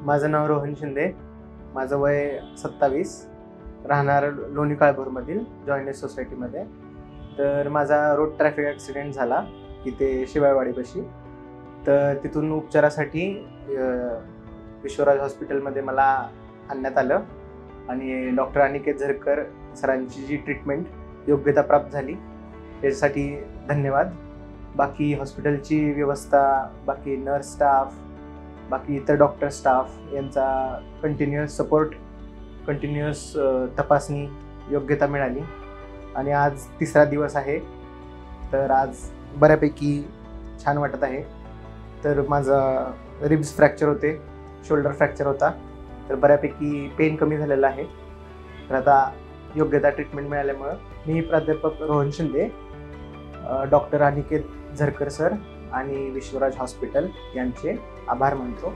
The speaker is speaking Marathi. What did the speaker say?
माझं नाव रोहन शिंदे, माझं वय 27, राहणार लोणी काळभोरमधील जॉईनेस सोसायटीमध्ये. तर माझा रोड ट्रॅफिक ॲक्सिडेंट झाला इथे शिवायवाडीपाशी. तर तिथून उपचारासाठी विश्वराज हॉस्पिटलमध्ये मला आणण्यात आलं आणि डॉक्टर अनिकेत झरकर सरांची जी ट्रीटमेंट योग्यता प्राप्त झाली याच्यासाठी धन्यवाद. बाकी हॉस्पिटलची व्यवस्था, बाकी नर्स स्टाफ, बाकी इतर डॉक्टर स्टाफ यांचा कंटिन्युअस सपोर्ट, कंटिन्युअस तपासणी, योग्यता मिळाली आणि आज 3रा दिवस आहे. तर आज बऱ्यापैकी छान वाटत आहे. तर माझा रिब्स फ्रॅक्चर होते, शोल्डर फ्रॅक्चर होता, तर बऱ्यापैकी पेन कमी झालेला आहे. तर आता योग्यता ट्रीटमेंट मिळाल्यामुळं मी प्राध्यापक रोहन शिंदे, डॉक्टर अनिकेत झरकर सर आणि विश्वराज हॉस्पिटल यांचे आभार मानतो.